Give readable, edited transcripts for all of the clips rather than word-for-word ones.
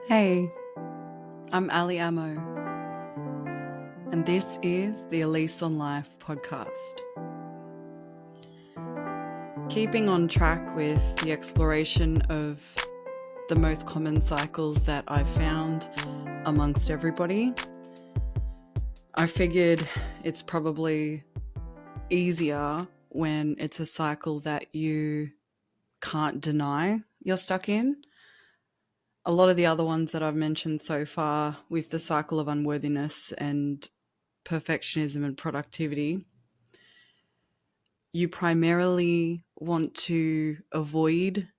Hey, I'm Ali Amo, and this is the A Lease on Life podcast. Keeping on track with the exploration of the most common cycles that I've found amongst everybody, I figured it's probably easier when it's a cycle that you can't deny you're stuck in. A lot of the other ones that I've mentioned so far, with the cycle of unworthiness and perfectionism and productivity, you primarily want to avoid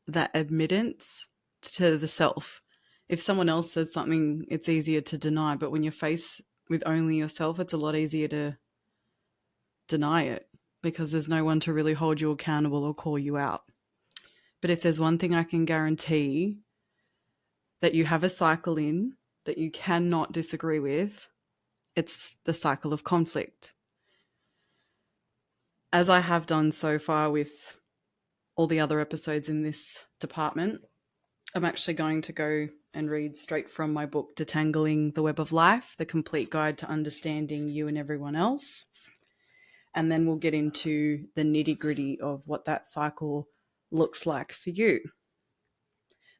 that admittance to the self. If someone else says something, it's easier to deny, but when you're faced with only yourself, it's a lot easier to deny it because there's no one to really hold you accountable or call you out. But if there's one thing I can guarantee that you have a cycle in that you cannot disagree with, it's the cycle of conflict. As I have done so far with all the other episodes in this department, I'm actually going to go and read straight from my book, Detangling, The Web of Life, The Complete Guide to Understanding You and Everyone Else. And then we'll get into the nitty-gritty of what that cycle looks like for you.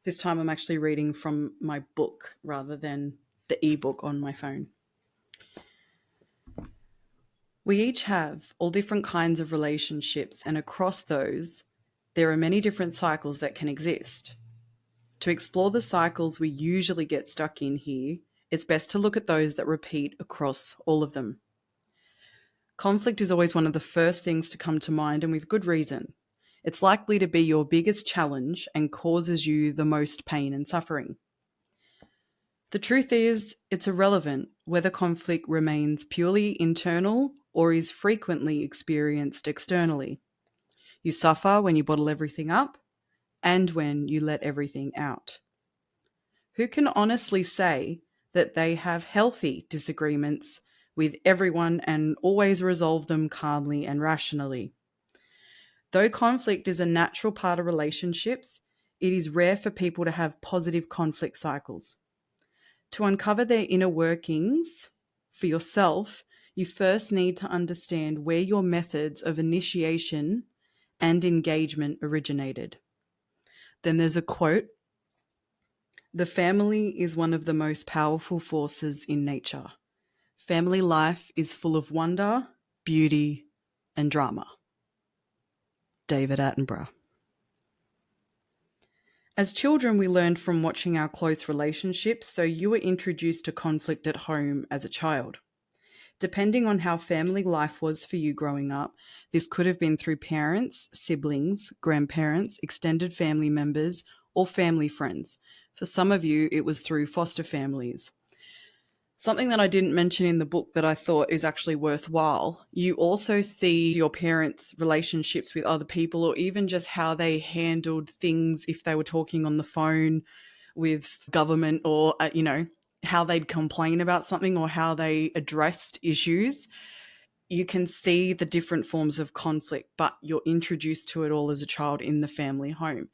This time I'm actually reading from my book rather than the ebook on my phone. We each have all different kinds of relationships, and across those, there are many different cycles that can exist. To explore the cycles we usually get stuck in here, it's best to look at those that repeat across all of them. Conflict is always one of the first things to come to mind, and with good reason. It's likely to be your biggest challenge and causes you the most pain and suffering. The truth is, it's irrelevant whether conflict remains purely internal or is frequently experienced externally. You suffer when you bottle everything up and when you let everything out. Who can honestly say that they have healthy disagreements with everyone and always resolve them calmly and rationally? Though conflict is a natural part of relationships, it is rare for people to have positive conflict cycles. To uncover their inner workings for yourself, you first need to understand where your methods of initiation and engagement originated. Then there's a quote: "The family is one of the most powerful forces in nature. Family life is full of wonder, beauty, and drama." David Attenborough. As children, we learned from watching our close relationships, so you were introduced to conflict at home as a child. Depending on how family life was for you growing up, this could have been through parents, siblings, grandparents, extended family members, or family friends. For some of you, it was through foster families. Something that I didn't mention in the book that I thought is actually worthwhile, you also see your parents' relationships with other people, or even just how they handled things if they were talking on the phone with government, or, how they'd complain about something or how they addressed issues. You can see the different forms of conflict, but you're introduced to it all as a child in the family home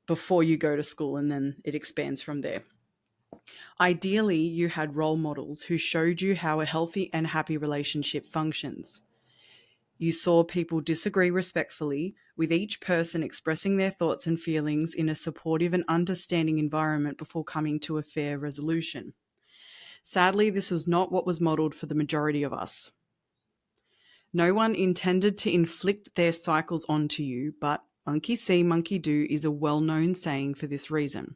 before you go to school, and then it expands from there. Ideally, you had role models who showed you how a healthy and happy relationship functions. You saw people disagree respectfully, with each person expressing their thoughts and feelings in a supportive and understanding environment before coming to a fair resolution. Sadly, this was not what was modelled for the majority of us. No one intended to inflict their cycles onto you, but monkey see, monkey do is a well-known saying for this reason.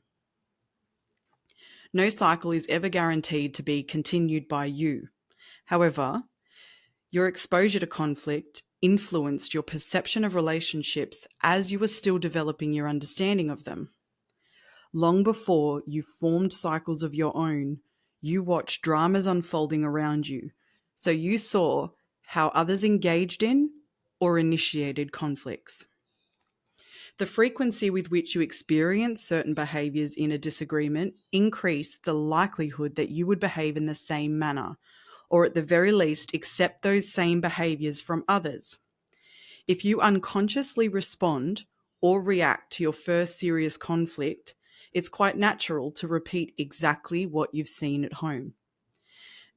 No cycle is ever guaranteed to be continued by you. However, your exposure to conflict influenced your perception of relationships as you were still developing your understanding of them. Long before you formed cycles of your own, you watched dramas unfolding around you, so you saw how others engaged in or initiated conflicts. The frequency with which you experience certain behaviours in a disagreement increased the likelihood that you would behave in the same manner, or at the very least accept those same behaviours from others. If you unconsciously respond or react to your first serious conflict, it's quite natural to repeat exactly what you've seen at home.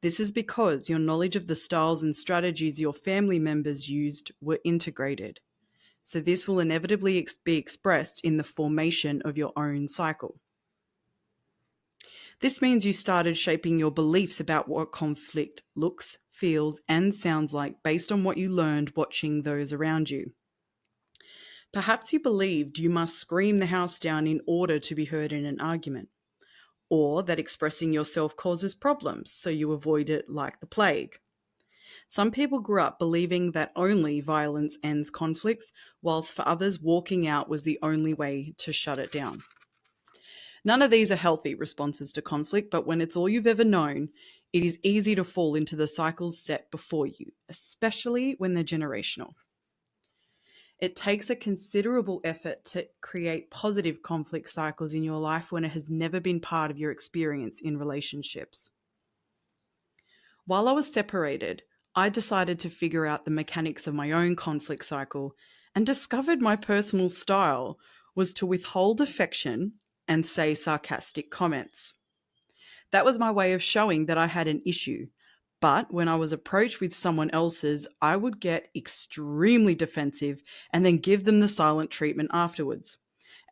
This is because your knowledge of the styles and strategies your family members used were integrated. So this will inevitably be expressed in the formation of your own cycle. This means you started shaping your beliefs about what conflict looks, feels, and sounds like based on what you learned watching those around you. Perhaps you believed you must scream the house down in order to be heard in an argument, or that expressing yourself causes problems, so you avoid it like the plague. Some people grew up believing that only violence ends conflicts, whilst for others, walking out was the only way to shut it down. None of these are healthy responses to conflict, but when it's all you've ever known, it is easy to fall into the cycles set before you, especially when they're generational. It takes a considerable effort to create positive conflict cycles in your life when it has never been part of your experience in relationships. While I was separated, I decided to figure out the mechanics of my own conflict cycle and discovered my personal style was to withhold affection and say sarcastic comments. That was my way of showing that I had an issue. But when I was approached with someone else's, I would get extremely defensive and then give them the silent treatment afterwards.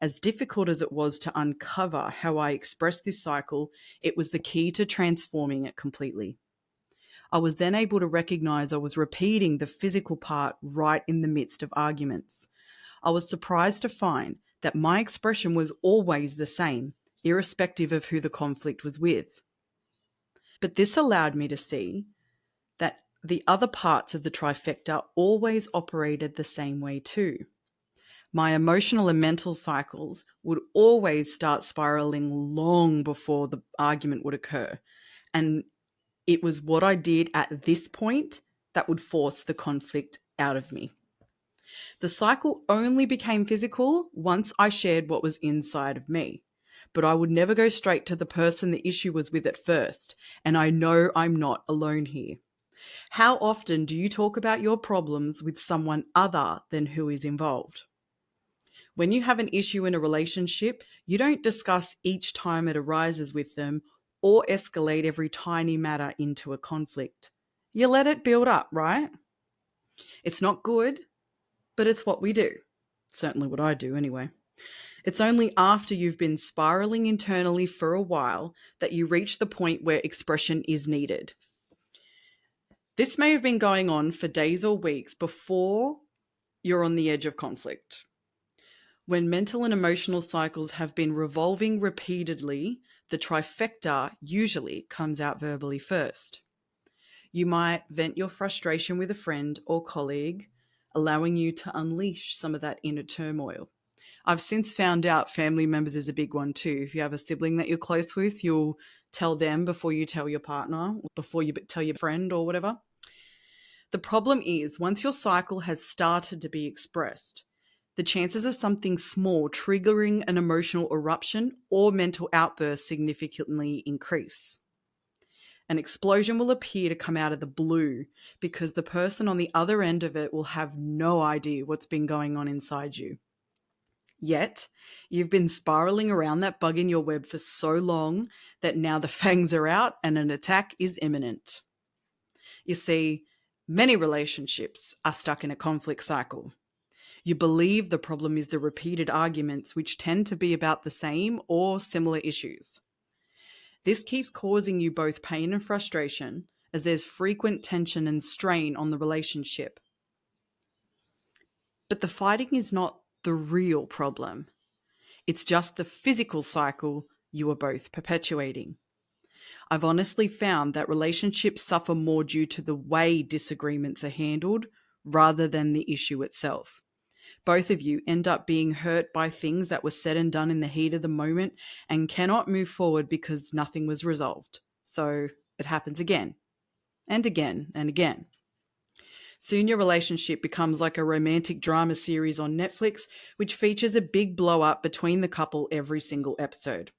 As difficult as it was to uncover how I expressed this cycle, it was the key to transforming it completely. I was then able to recognize I was repeating the physical part right in the midst of arguments. I was surprised to find that my expression was always the same, irrespective of who the conflict was with. But this allowed me to see that the other parts of the trifecta always operated the same way too. My emotional and mental cycles would always start spiraling long before the argument would occur. And it was what I did at this point that would force the conflict out of me. The cycle only became physical once I shared what was inside of me. But I would never go straight to the person the issue was with at first, and I know I'm not alone here. How often do you talk about your problems with someone other than who is involved? When you have an issue in a relationship, you don't discuss each time it arises with them or escalate every tiny matter into a conflict. You let it build up, right? It's not good, but it's what we do. Certainly what I do anyway. It's only after you've been spiraling internally for a while that you reach the point where expression is needed. This may have been going on for days or weeks before you're on the edge of conflict. When mental and emotional cycles have been revolving repeatedly, the trifecta usually comes out verbally first. You might vent your frustration with a friend or colleague, allowing you to unleash some of that inner turmoil. I've since found out family members is a big one too. If you have a sibling that you're close with, you'll tell them before you tell your partner, before you tell your friend or whatever. The problem is, once your cycle has started to be expressed, the chances of something small triggering an emotional eruption or mental outburst significantly increase. An explosion will appear to come out of the blue because the person on the other end of it will have no idea what's been going on inside you. Yet, you've been spiraling around that bug in your web for so long that now the fangs are out and an attack is imminent. You see, many relationships are stuck in a conflict cycle. You believe the problem is the repeated arguments, which tend to be about the same or similar issues. This keeps causing you both pain and frustration, as there's frequent tension and strain on the relationship. But the fighting is not the real problem. It's just the physical cycle you are both perpetuating. I've honestly found that relationships suffer more due to the way disagreements are handled rather than the issue itself. Both of you end up being hurt by things that were said and done in the heat of the moment and cannot move forward because nothing was resolved. So it happens again and again and again. Soon your relationship becomes like a romantic drama series on Netflix, which features a big blow up between the couple every single episode.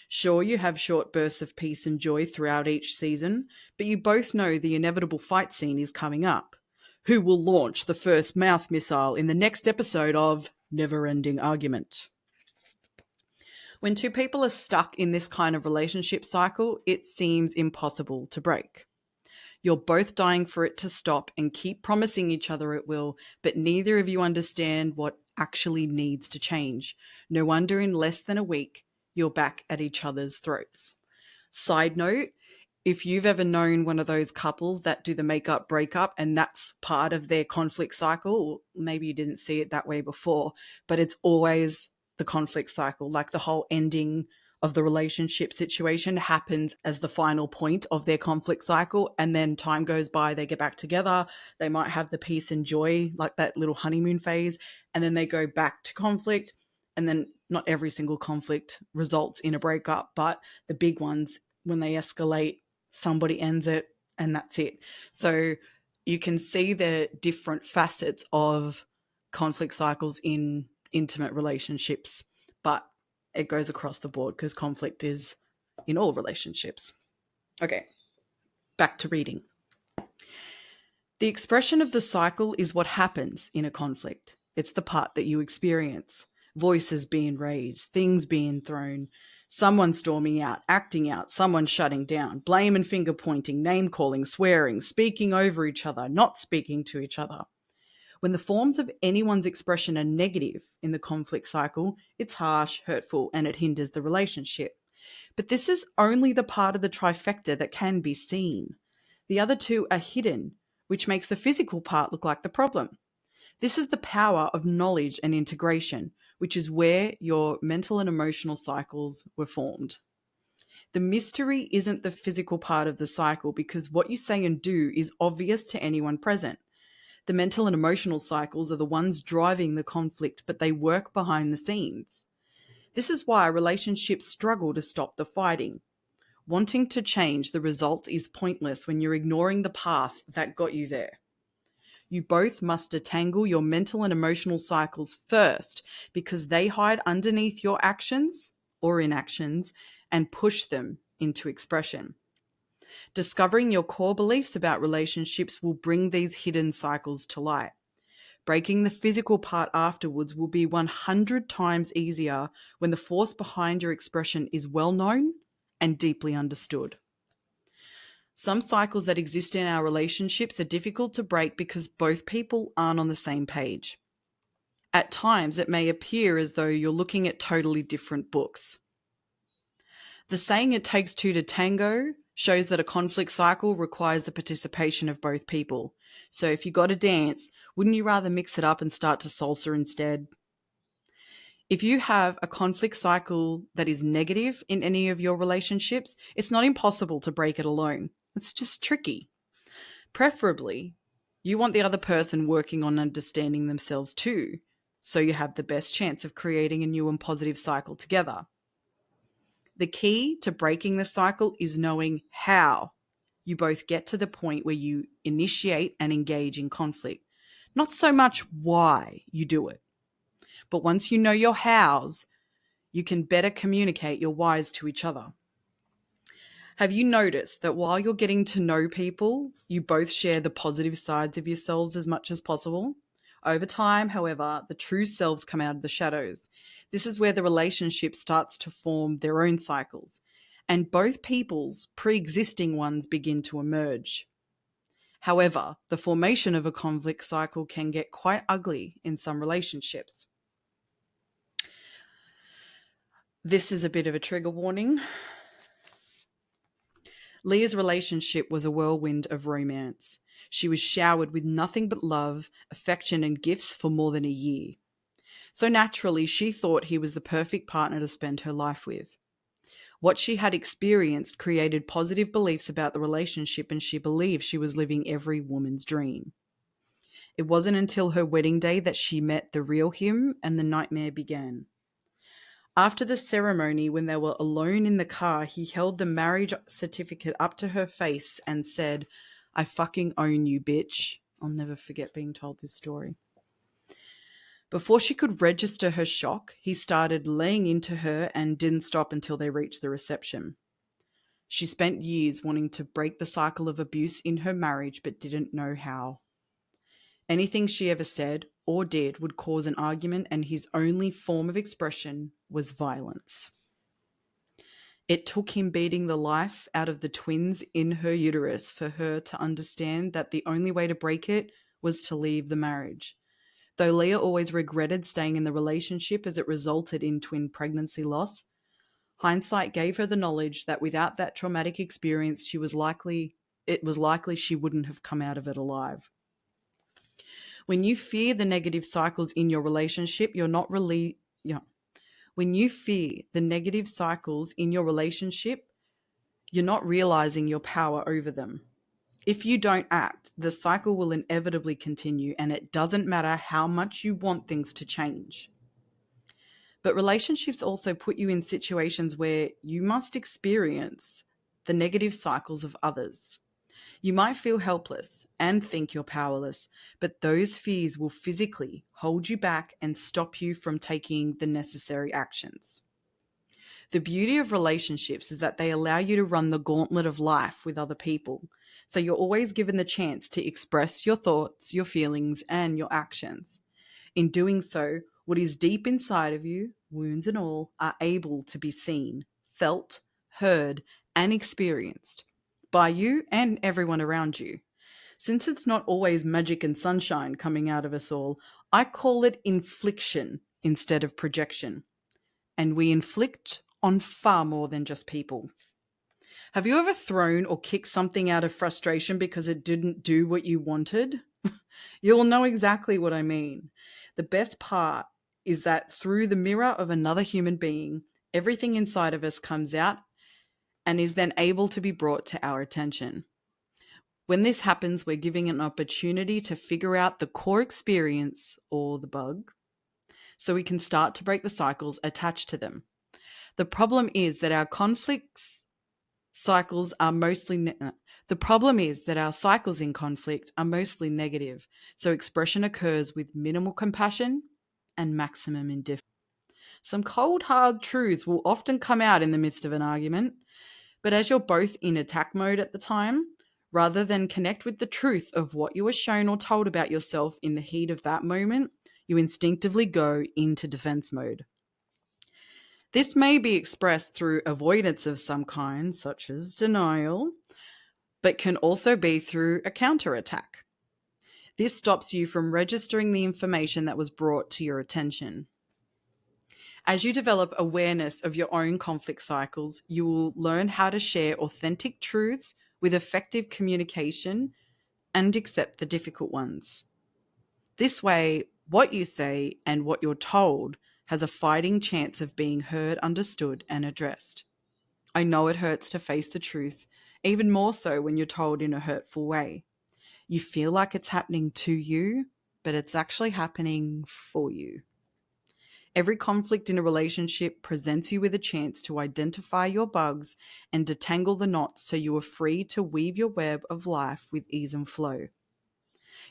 Sure, you have short bursts of peace and joy throughout each season, but you both know the inevitable fight scene is coming up. Who will launch the first mouth missile in the next episode of Never Ending Argument? When two people are stuck in this kind of relationship cycle, it seems impossible to break. You're both dying for it to stop and keep promising each other it will, but neither of you understand what actually needs to change. No wonder in less than a week, you're back at each other's throats. Side note, if you've ever known one of those couples that do the makeup breakup and that's part of their conflict cycle, maybe you didn't see it that way before, but it's always the conflict cycle. Like the whole ending of the relationship situation happens as the final point of their conflict cycle. And then time goes by, they get back together. They might have the peace and joy, like that little honeymoon phase. And then they go back to conflict. And then not every single conflict results in a breakup, but the big ones, when they escalate, somebody ends it and that's it. So you can see the different facets of conflict cycles in intimate relationships, but it goes across the board because conflict is in all relationships. Okay, back to reading. The expression of the cycle is what happens in a conflict. It's the part that you experience. Voices being raised, things being thrown, someone storming out, acting out, someone shutting down, blame and finger pointing, name calling, swearing, speaking over each other, not speaking to each other. When the forms of anyone's expression are negative in the conflict cycle, it's harsh, hurtful, and it hinders the relationship. But this is only the part of the trifecta that can be seen. The other two are hidden, which makes the physical part look like the problem. This is the power of knowledge and integration, which is where your mental and emotional cycles were formed. The mystery isn't the physical part of the cycle because what you say and do is obvious to anyone present. The mental and emotional cycles are the ones driving the conflict, but they work behind the scenes. This is why relationships struggle to stop the fighting. Wanting to change the result is pointless when you're ignoring the path that got you there. You both must detangle your mental and emotional cycles first because they hide underneath your actions or inactions and push them into expression. Discovering your core beliefs about relationships will bring these hidden cycles to light. Breaking the physical part afterwards will be 100 times easier when the force behind your expression is well known and deeply understood. Some cycles that exist in our relationships are difficult to break because both people aren't on the same page. At times, it may appear as though you're looking at totally different books. The saying "it takes two to tango" shows that a conflict cycle requires the participation of both people. So if you got to dance, wouldn't you rather mix it up and start to salsa instead? If you have a conflict cycle that is negative in any of your relationships, it's not impossible to break it alone. It's just tricky. Preferably, you want the other person working on understanding themselves too, so you have the best chance of creating a new and positive cycle together. The key to breaking the cycle is knowing how you both get to the point where you initiate and engage in conflict. Not so much why you do it, but once you know your hows, you can better communicate your whys to each other. Have you noticed that while you're getting to know people, you both share the positive sides of yourselves as much as possible? Over time, however, the true selves come out of the shadows. This is where the relationship starts to form their own cycles, and both people's pre-existing ones begin to emerge. However, the formation of a conflict cycle can get quite ugly in some relationships. This is a bit of a trigger warning. Leah's relationship was a whirlwind of romance. She was showered with nothing but love, affection, and gifts for more than a year. So naturally, she thought he was the perfect partner to spend her life with. What she had experienced created positive beliefs about the relationship, and she believed she was living every woman's dream. It wasn't until her wedding day that she met the real him and the nightmare began. After the ceremony, when they were alone in the car, he held the marriage certificate up to her face and said, "I fucking own you, bitch." I'll never forget being told this story. Before she could register her shock, he started laying into her and didn't stop until they reached the reception. She spent years wanting to break the cycle of abuse in her marriage but didn't know how. Anything she ever said or did would cause an argument, and his only form of expression was violence. It took him beating the life out of the twins in her uterus for her to understand that the only way to break it was to leave the marriage. Though Leah always regretted staying in the relationship as it resulted in twin pregnancy loss, hindsight gave her the knowledge that without that traumatic experience, it was likely she wouldn't have come out of it alive. When you fear the negative cycles in your relationship, you're not really yeah. When you fear the negative cycles in your relationship, you're not realizing your power over them. If you don't act, the cycle will inevitably continue, and it doesn't matter how much you want things to change. But relationships also put you in situations where you must experience the negative cycles of others. You might feel helpless and think you're powerless, but those fears will physically hold you back and stop you from taking the necessary actions. The beauty of relationships is that they allow you to run the gauntlet of life with other people. So you're always given the chance to express your thoughts, your feelings, and your actions. In doing so, what is deep inside of you, wounds and all, are able to be seen, felt, heard, and experienced by you and everyone around you. Since it's not always magic and sunshine coming out of us all, I call it infliction instead of projection. And we inflict on far more than just people. Have you ever thrown or kicked something out of frustration because it didn't do what you wanted? You'll know exactly what I mean. The best part is that through the mirror of another human being, everything inside of us comes out and is then able to be brought to our attention. When this happens, we're giving an opportunity to figure out the core experience or the bug so we can start to break the cycles attached to them. The problem is that our the problem is that our cycles in conflict are mostly negative, so expression occurs with minimal compassion and maximum indifference. Some cold, hard truths will often come out in the midst of an argument, but as you're both in attack mode at the time, rather than connect with the truth of what you were shown or told about yourself in the heat of that moment, you instinctively go into defense mode. This may be expressed through avoidance of some kind, such as denial, but can also be through a counterattack. This stops you from registering the information that was brought to your attention. As you develop awareness of your own conflict cycles, you will learn how to share authentic truths with effective communication and accept the difficult ones. This way, what you say and what you're told has a fighting chance of being heard, understood, and addressed. I know it hurts to face the truth, even more so when you're told in a hurtful way. You feel like it's happening to you, but it's actually happening for you. Every conflict in a relationship presents you with a chance to identify your bugs and detangle the knots so you are free to weave your web of life with ease and flow.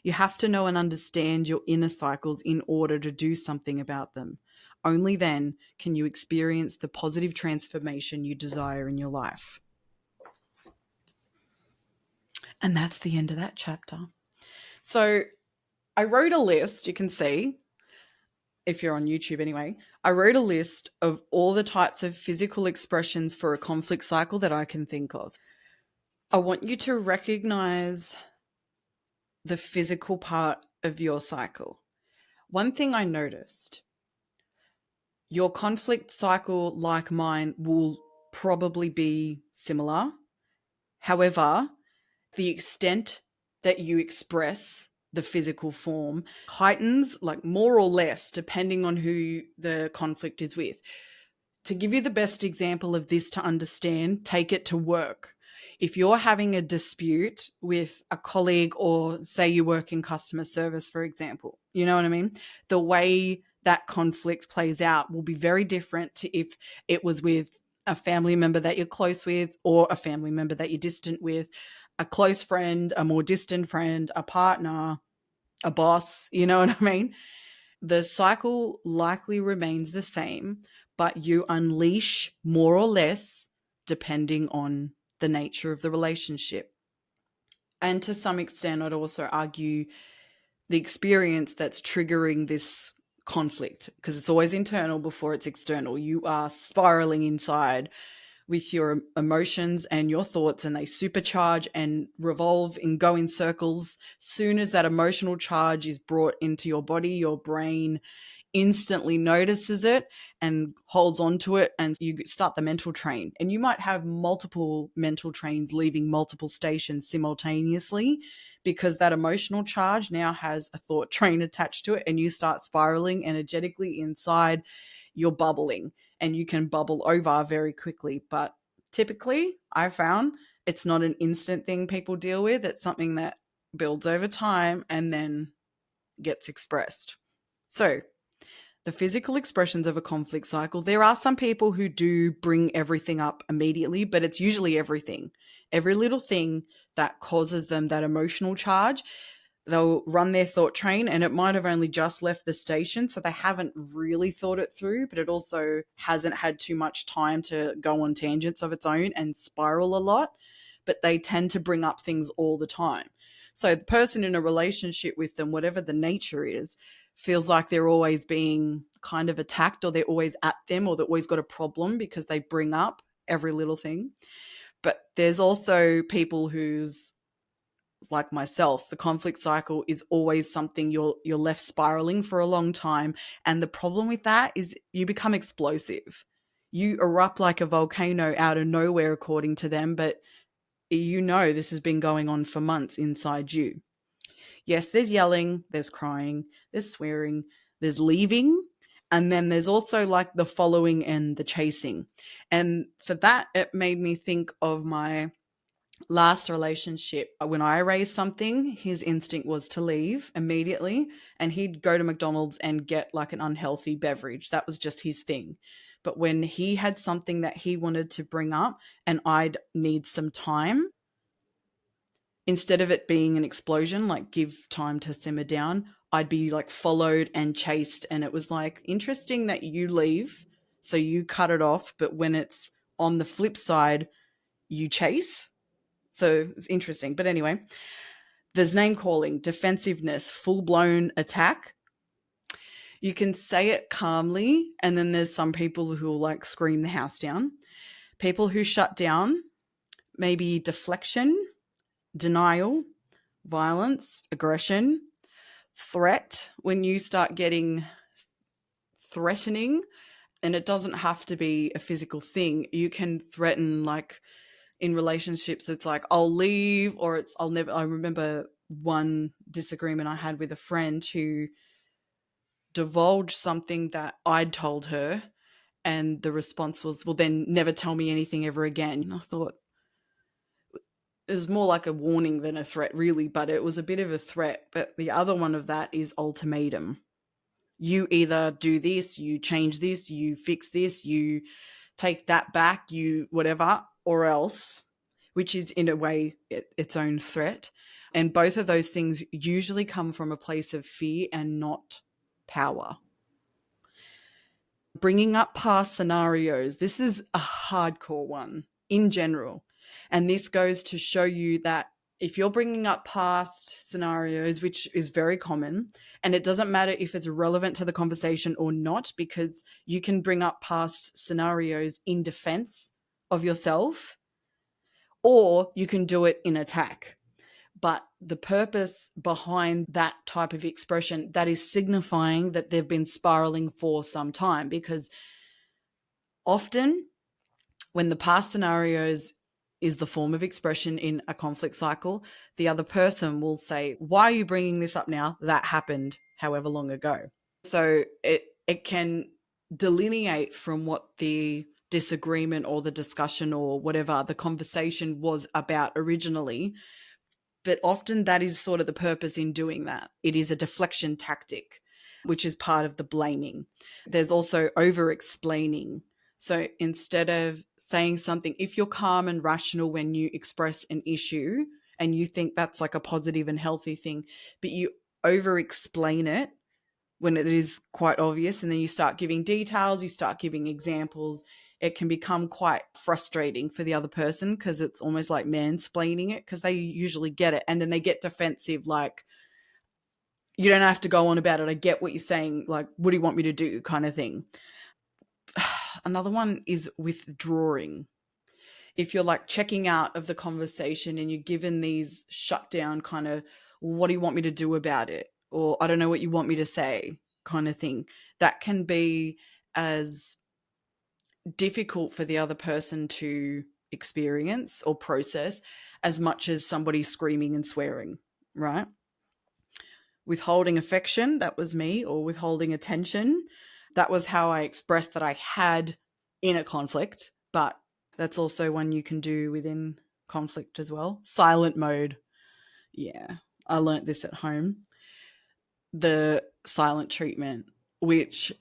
You have to know and understand your inner cycles in order to do something about them. Only then can you experience the positive transformation you desire in your life. And that's the end of that chapter. So I wrote a list, you can see, if you're on YouTube anyway, I wrote a list of all the types of physical expressions for a conflict cycle that I can think of. I want you to recognize the physical part of your cycle. One thing I noticed, your conflict cycle, like mine, will probably be similar. However, the extent that you express the physical form heightens, like more or less, depending on who the conflict is with. To give you the best example of this to understand, take it to work. If you're having a dispute with a colleague, or say you work in customer service, for example, you know what I mean? The way that conflict plays out will be very different to if it was with a family member that you're close with, or a family member that you're distant with, a close friend, a more distant friend, a partner, a boss, you know what I mean? The cycle likely remains the same, but you unleash more or less depending on the nature of the relationship. And to some extent, I'd also argue the experience that's triggering this conflict, because it's always internal before it's external. You are spiraling inside with your emotions and your thoughts, and they supercharge and revolve and go in circles. Soon as that emotional charge is brought into your body, your brain instantly notices it and holds on to it, and you start the mental train. And you might have multiple mental trains leaving multiple stations simultaneously, because that emotional charge now has a thought train attached to it, and you start spiraling energetically inside. You're bubbling, and you can bubble over very quickly. But typically, I found it's not an instant thing people deal with. It's something that builds over time and then gets expressed. So, the physical expressions of a conflict cycle, there are some people who do bring everything up immediately, but it's usually everything. Every little thing that causes them that emotional charge, they'll run their thought train, and it might have only just left the station, so they haven't really thought it through, but it also hasn't had too much time to go on tangents of its own and spiral a lot. But they tend to bring up things all the time. So the person in a relationship with them, whatever the nature is, feels like they're always being kind of attacked, or they're always at them, or they've always got a problem because they bring up every little thing. But there's also people who's like myself, the conflict cycle is always something you're left spiraling for a long time. And the problem with that is you become explosive. You erupt like a volcano out of nowhere, according to them, but this has been going on for months inside you. Yes, there's yelling, there's crying, there's swearing, there's leaving, and then there's also like the following and the chasing. And for that, it made me think of my last relationship. When I raised something, his instinct was to leave immediately, and he'd go to McDonald's and get like an unhealthy beverage. That was just his thing. But when he had something that he wanted to bring up and I'd need some time, instead of it being an explosion, like give time to simmer down, I'd be like followed and chased. And it was like, interesting that you leave, so you cut it off. But when it's on the flip side, you chase. So it's interesting. But anyway, there's name calling, defensiveness, full blown attack. You can say it calmly. And then there's some people who will like scream the house down. People who shut down, maybe deflection, denial, violence, aggression, threat. When you start getting threatening, and it doesn't have to be a physical thing, you can threaten, like in relationships, it's like, I'll leave, or it's, I'll never. I remember one disagreement I had with a friend who divulged something that I'd told her, and the response was, well, then never tell me anything ever again. And I thought, it was more like a warning than a threat, really, but it was a bit of a threat. But the other one of that is ultimatum. You either do this, you change this, you fix this, you take that back, you whatever, or else, which is in a way its own threat. And both of those things usually come from a place of fear and not power. Bringing up past scenarios. This is a hardcore one in general. And this goes to show you that if you're bringing up past scenarios, which is very common, and it doesn't matter if it's relevant to the conversation or not, because you can bring up past scenarios in defense of yourself, or you can do it in attack. But the purpose behind that type of expression, that is signifying that they've been spiraling for some time, because often when the past scenarios is the form of expression in a conflict cycle, the other person will say, why are you bringing this up now? That happened however long ago. So it can delineate from what the disagreement or the discussion or whatever the conversation was about originally. But often that is sort of the purpose in doing that. It is a deflection tactic, which is part of the blaming. There's also over-explaining. So instead of saying something, if you're calm and rational when you express an issue and you think that's like a positive and healthy thing, but you over-explain it when it is quite obvious, and then you start giving details, you start giving examples, it can become quite frustrating for the other person, because it's almost like mansplaining it, because they usually get it, and then they get defensive, like, you don't have to go on about it, I get what you're saying, like, what do you want me to do, kind of thing. Another one is withdrawing. If you're like checking out of the conversation and you're given these shutdown kind of, what do you want me to do about it? Or I don't know what you want me to say kind of thing, that can be as difficult for the other person to experience or process as much as somebody screaming and swearing, right? Withholding affection, that was me, or withholding attention. That was how I expressed that I had inner conflict, but that's also one you can do within conflict as well. Silent mode. Yeah, I learnt this at home. The silent treatment, which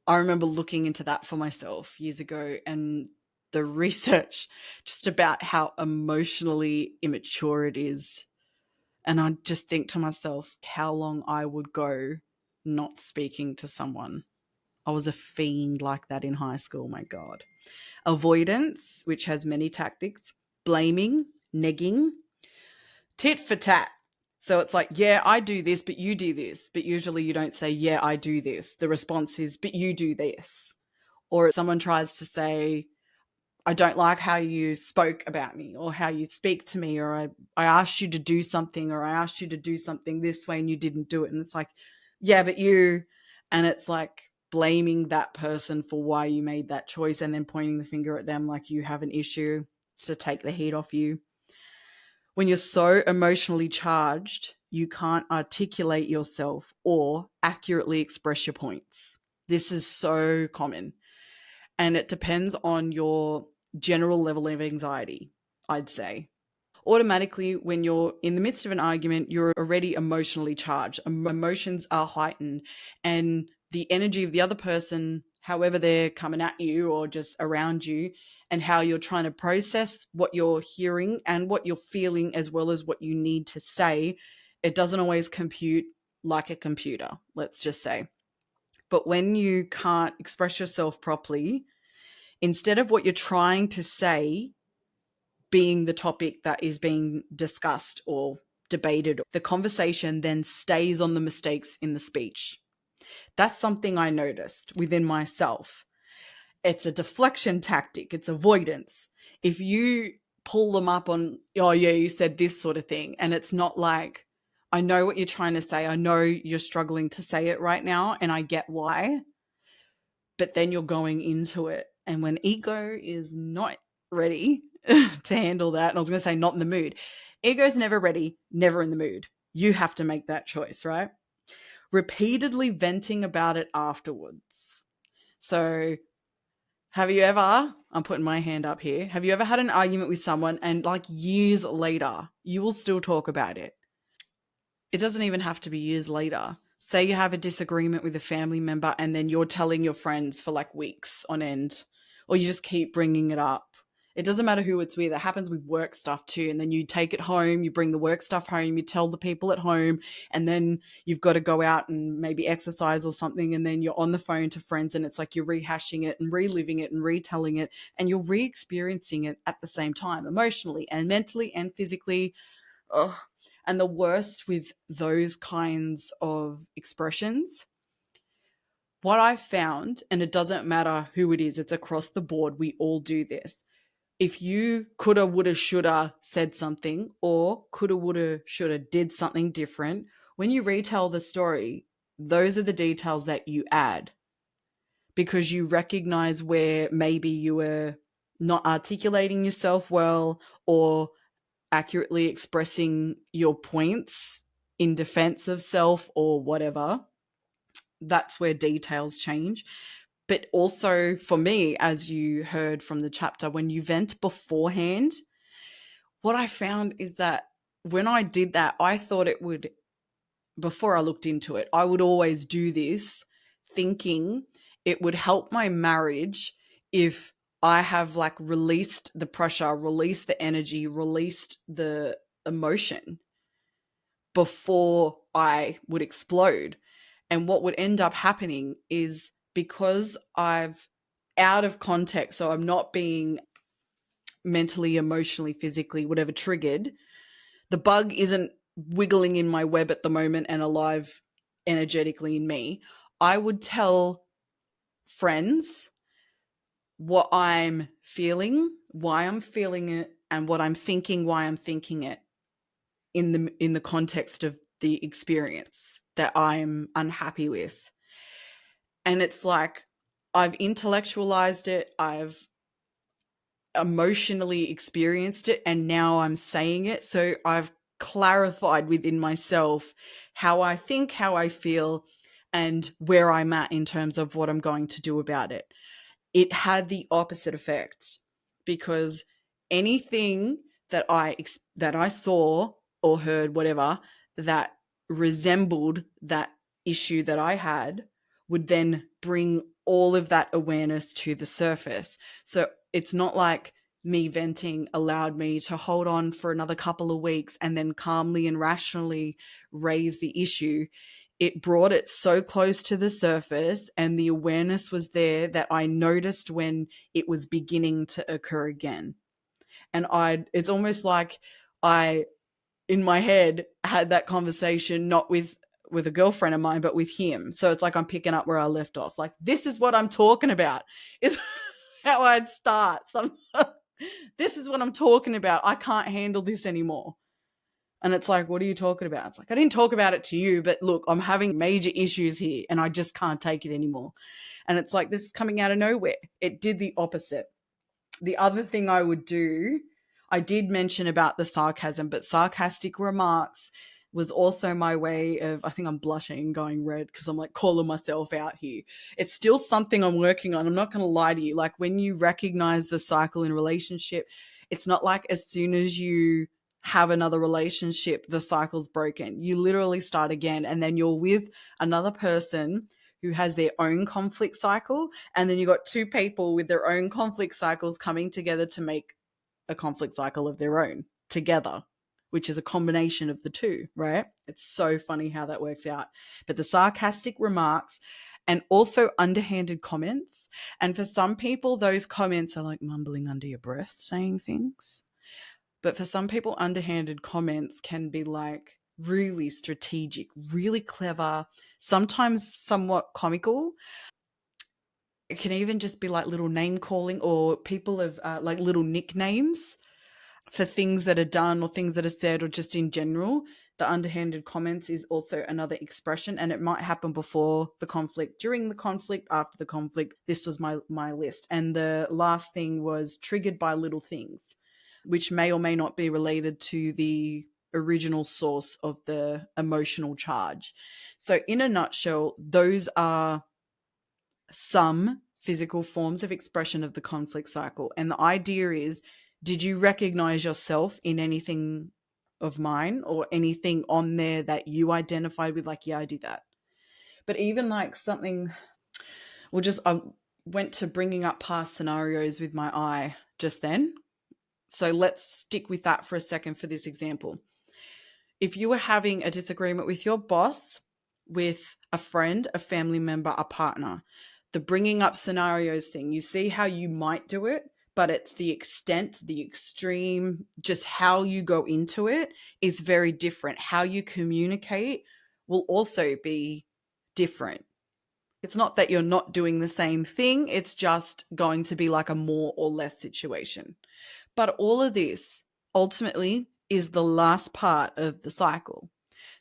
I remember looking into that for myself years ago, and the research just about how emotionally immature it is. And I just think to myself how long I would go not speaking to someone. I was a fiend like that in high school, my God. Avoidance, which has many tactics, blaming, negging, tit for tat. So it's like, yeah, I do this, but you do this. But usually you don't say, yeah, I do this. The response is, but you do this. Or someone tries to say, I don't like how you spoke about me or how you speak to me, or I asked you to do something, or I asked you to do something this way and you didn't do it. And it's like, yeah, but you, and it's like blaming that person for why you made that choice and then pointing the finger at them like you have an issue. It's to take the heat off you. When you're so emotionally charged, you can't articulate yourself or accurately express your points. This is so common. And it depends on your general level of anxiety, I'd say. Automatically, when you're in the midst of an argument, you're already emotionally charged. Emotions are heightened, and the energy of the other person, however they're coming at you or just around you, and how you're trying to process what you're hearing and what you're feeling, as well as what you need to say, it doesn't always compute like a computer, let's just say. But when you can't express yourself properly, instead of what you're trying to say being the topic that is being discussed or debated, the conversation then stays on the mistakes in the speech. That's something I noticed within myself. It's a deflection tactic, it's avoidance. If you pull them up on, oh, yeah, you said this sort of thing, and it's not like, I know what you're trying to say, I know you're struggling to say it right now, and I get why, but then you're going into it. And when ego is not ready to handle that, and I was going to say not in the mood, ego's never ready, never in the mood. You have to make that choice, right? Repeatedly venting about it afterwards. So, have you ever, I'm putting my hand up here, have you ever had an argument with someone and like years later, you will still talk about it? It doesn't even have to be years later. Say you have a disagreement with a family member and then you're telling your friends for like weeks on end, or you just keep bringing it up. It doesn't matter who it's with. It happens with work stuff too. And then you take it home, you bring the work stuff home, you tell the people at home, and then you've got to go out and maybe exercise or something. And then you're on the phone to friends and it's like you're rehashing it and reliving it and retelling it, and you're re experiencing it at the same time, emotionally and mentally and physically. Ugh. And the worst with those kinds of expressions, what I've found, and it doesn't matter who it is, it's across the board, we all do this. If you coulda, woulda, shoulda said something, or coulda, woulda, shoulda did something different, when you retell the story, those are the details that you add because you recognize where maybe you were not articulating yourself well, or accurately expressing your points in defense of self or whatever. That's where details change. But also for me, as you heard from the chapter, when you vent beforehand, what I found is that when I did that, I thought it would, before I looked into it, I would always do this thinking it would help my marriage if I have like released the pressure, released the energy, released the emotion before I would explode. And what would end up happening is, because I've out of context, so I'm not being mentally, emotionally, physically, whatever triggered, the bug isn't wiggling in my web at the moment and alive energetically in me. I would tell friends what I'm feeling, why I'm feeling it and what I'm thinking, why I'm thinking it in the context of the experience that I'm unhappy with. And it's like I've intellectualized it, I've emotionally experienced it, and now I'm saying it. So I've clarified within myself how I think, how I feel, and where I'm at in terms of what I'm going to do about it. It had the opposite effect, because anything that I saw or heard, whatever, that resembled that issue that I had would then bring all of that awareness to the surface. So it's not like me venting allowed me to hold on for another couple of weeks and then calmly and rationally raise the issue. It brought it so close to the surface, and the awareness was there that I noticed when it was beginning to occur again. And it's almost like I, in my head, had that conversation not with a girlfriend of mine, but with him. So it's like I'm picking up where I left off. Like, this is what I'm talking about, is how I'd start. So this is what I'm talking about. I can't handle this anymore. And it's like, what are you talking about? It's like, I didn't talk about it to you, but look, I'm having major issues here and I just can't take it anymore. And it's like, this is coming out of nowhere. It did the opposite. The other thing I would do, I did mention about the sarcasm, but sarcastic remarks was also my way of, I think I'm blushing, going red because I'm like calling myself out here. It's still something I'm working on. I'm not going to lie to you. Like, when you recognize the cycle in relationship, it's not like as soon as you have another relationship, the cycle's broken. You literally start again, and then you're with another person who has their own conflict cycle, and then you got two people with their own conflict cycles coming together to make a conflict cycle of their own together, which is a combination of the two, right? It's so funny how that works out. But the sarcastic remarks and also underhanded comments, and for some people those comments are like mumbling under your breath saying things, but for some people underhanded comments can be like really strategic, really clever, sometimes somewhat comical. It can even just be like little name calling, or people have like little nicknames for things that are done or things that are said, or just in general. The underhanded comments is also another expression, and it might happen before the conflict, during the conflict, after the conflict. This was my list. And the last thing was triggered by little things, which may or may not be related to the original source of the emotional charge. So in a nutshell, those are some physical forms of expression of the conflict cycle. And the idea is, did you recognize yourself in anything of mine, or anything on there that you identified with? Like, yeah, I do that. But even like something, well, just I went to bringing up past scenarios with my eye just then. So let's stick with that for a second for this example. If you were having a disagreement with your boss, with a friend, a family member, a partner, the bringing up scenarios thing, you see how you might do it, but it's the extent, the extreme, just how you go into it is very different. How you communicate will also be different. It's not that you're not doing the same thing, it's just going to be like a more or less situation. But all of this ultimately is the last part of the cycle.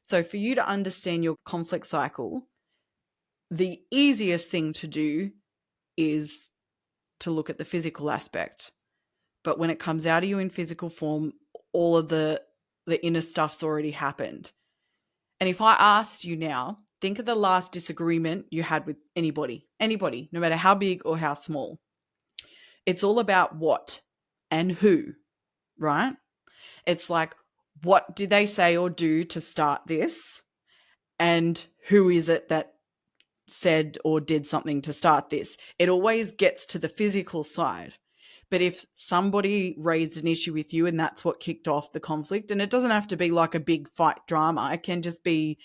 So for you to understand your conflict cycle, the easiest thing to do is to look at the physical aspect. But when it comes out of you in physical form, all of the inner stuff's already happened. And if I asked you now, think of the last disagreement you had with anybody, no matter how big or how small. It's all about what and who, right? It's like, what did they say or do to start this? And who is it that said or did something to start this? It always gets to the physical side. But if somebody raised an issue with you and that's what kicked off the conflict, and it doesn't have to be like a big fight drama, it can just be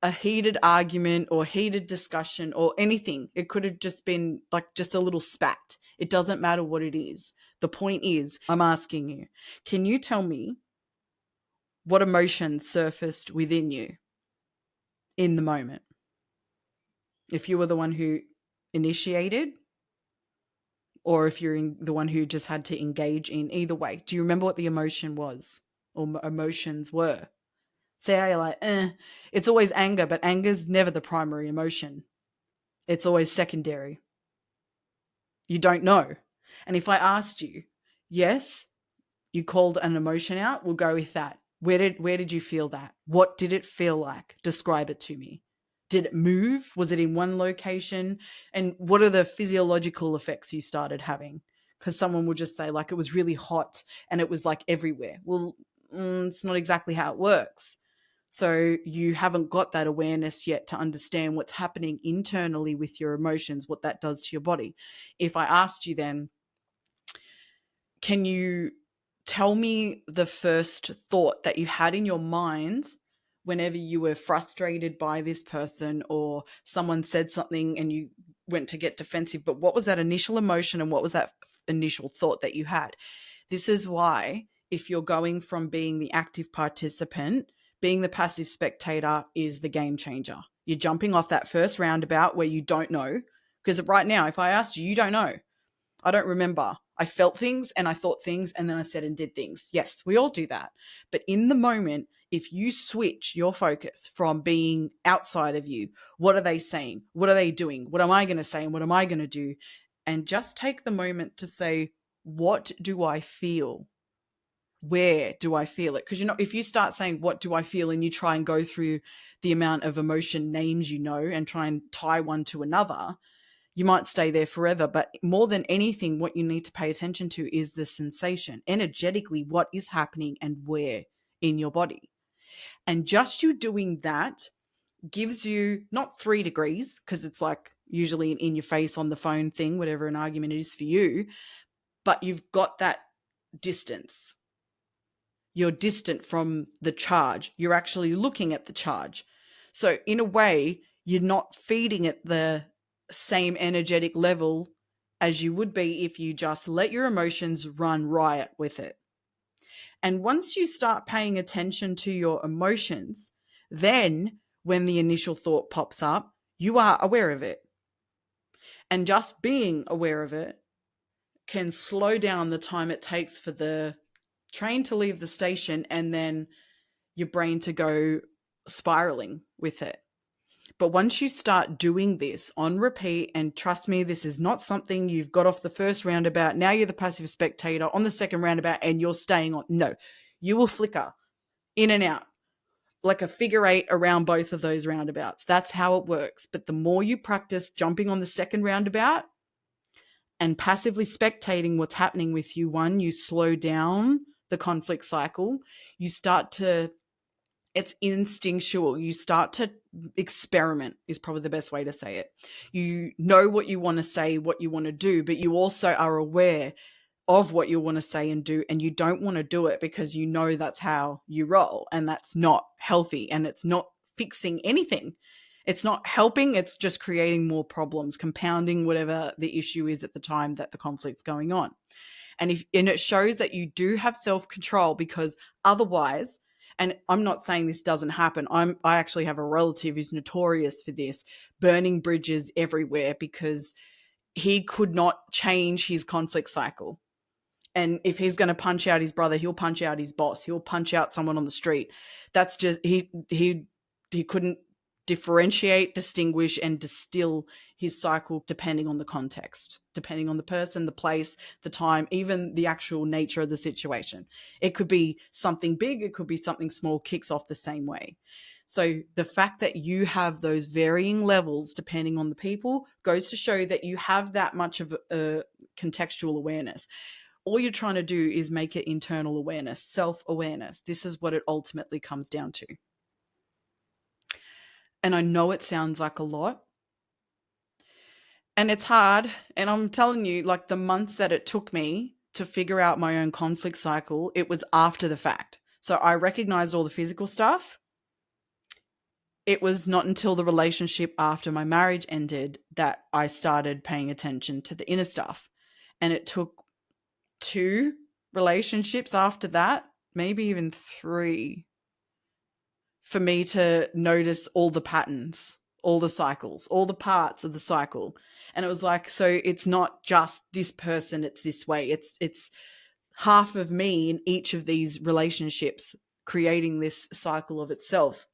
a heated argument or heated discussion or anything. It could have just been like just a little spat. It doesn't matter what it is. The point is, I'm asking you, can you tell me what emotion surfaced within you in the moment? If you were the one who initiated, or if you're the one who just had to engage in. Either way, do you remember what the emotion was or emotions were? Say you're like, it's always anger, but anger's never the primary emotion. It's always secondary. You don't know. And if I asked you, yes, you called an emotion out, we'll go with that. Where did you feel that? What did it feel like? Describe it to me. Did it move? Was it in one location? And what are the physiological effects you started having? Because someone will just say, like, it was really hot and it was like everywhere. Well, it's not exactly how it works. So you haven't got that awareness yet to understand what's happening internally with your emotions, what that does to your body. If I asked you then, can you tell me the first thought that you had in your mind whenever you were frustrated by this person or someone said something and you went to get defensive? But what was that initial emotion and what was that initial thought that you had? This is why, if you're going from being the active participant, being the passive spectator is the game changer. You're jumping off that first roundabout where you don't know. Because right now, if I asked you, you don't know. I don't remember. I felt things and I thought things and then I said and did things. Yes, we all do that. But in the moment, if you switch your focus from being outside of you, what are they saying? What are they doing? What am I going to say and what am I going to do? And just take the moment to say, what do I feel? Where do I feel it? Because, if you start saying, what do I feel? And you try and go through the amount of emotion names and try and tie one to another, you might stay there forever. But more than anything, what you need to pay attention to is the sensation, energetically, what is happening and where in your body. And just you doing that gives you not 3 degrees, because it's like usually an in your face on the phone thing, whatever an argument it is for you, but you've got that distance. You're distant from the charge. You're actually looking at the charge. So in a way, you're not feeding it the same energetic level as you would be if you just let your emotions run riot with it. And once you start paying attention to your emotions, then when the initial thought pops up, you are aware of it. And just being aware of it can slow down the time it takes for the train to leave the station and then your brain to go spiraling with it. But once you start doing this on repeat, and trust me, this is not something you've got off the first roundabout, now you're the passive spectator on the second roundabout and you're staying on. No, you will flicker in and out like a figure 8 around both of those roundabouts. That's how it works. But the more you practice jumping on the second roundabout and passively spectating what's happening with you, one, you slow down the conflict cycle. You start to, it's instinctual. You start to experiment is probably the best way to say it. You know what you want to say, what you want to do, but you also are aware of what you want to say and do, and you don't want to do it because you know that's how you roll, and that's not healthy, and it's not fixing anything. It's not helping, it's just creating more problems, compounding whatever the issue is at the time that the conflict's going on. And it shows that you do have self-control, because otherwise, and I'm not saying this doesn't happen, I actually have a relative who's notorious for this, burning bridges everywhere because he could not change his conflict cycle. And if he's going to punch out his brother, he'll punch out his boss, he'll punch out someone on the street. That's just, he couldn't differentiate, distinguish, and distill his cycle depending on the context, depending on the person, the place, the time, even the actual nature of the situation. It could be something big, it could be something small, kicks off the same way. So the fact that you have those varying levels depending on the people goes to show that you have that much of a contextual awareness. All you're trying to do is make it internal awareness, self-awareness. This is what it ultimately comes down to. And I know it sounds like a lot, and it's hard. And I'm telling you, like, the months that it took me to figure out my own conflict cycle, it was after the fact. So I recognized all the physical stuff. It was not until the relationship after my marriage ended that I started paying attention to the inner stuff. And it took 2 relationships after that, maybe even 3, for me to notice all the patterns all the cycles, all the parts of the cycle. And it was like, so it's not just this person, it's this way. It's half of me in each of these relationships creating this cycle of itself.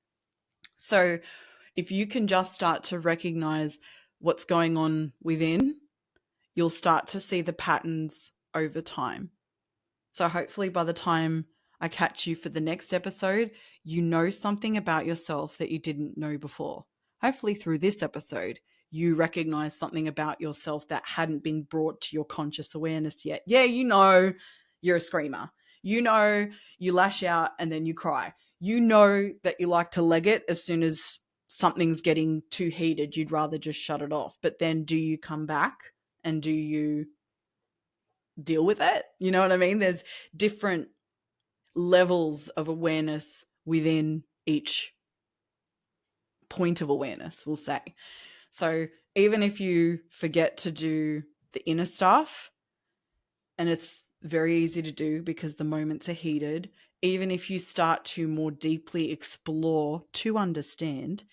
So if you can just start to recognize what's going on within, you'll start to see the patterns over time. So hopefully by the time I catch you for the next episode, you know something about yourself that you didn't know before. Hopefully through this episode, you recognize something about yourself that hadn't been brought to your conscious awareness yet. Yeah, you know you're a screamer. You know you lash out and then you cry. You know that you like to leg it as soon as something's getting too heated. You'd rather just shut it off. But then do you come back and do you deal with it? You know what I mean? There's different levels of awareness within each point of awareness, we'll say. So even if you forget to do the inner stuff, and it's very easy to do because the moments are heated, even if you start to more deeply explore to understand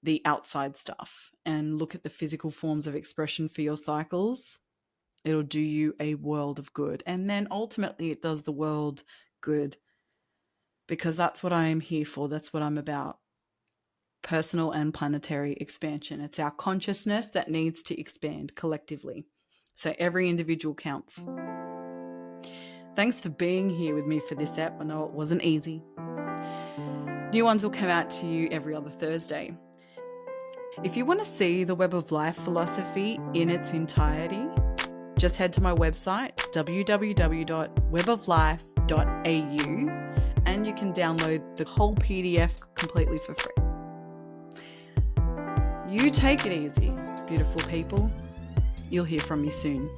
the outside stuff and look at the physical forms of expression for your cycles, it'll do you a world of good. And then ultimately it does the world good, because that's what I am here for. That's what I'm about. Personal and planetary expansion. It's our consciousness that needs to expand collectively. So every individual counts. Thanks for being here with me for this ep. I know it wasn't easy. New ones will come out to you every other Thursday. If you want to see the Web of Life philosophy in its entirety, just head to my website, www.weboflife.au, and you can download the whole PDF completely for free. You take it easy, beautiful people. You'll hear from me soon.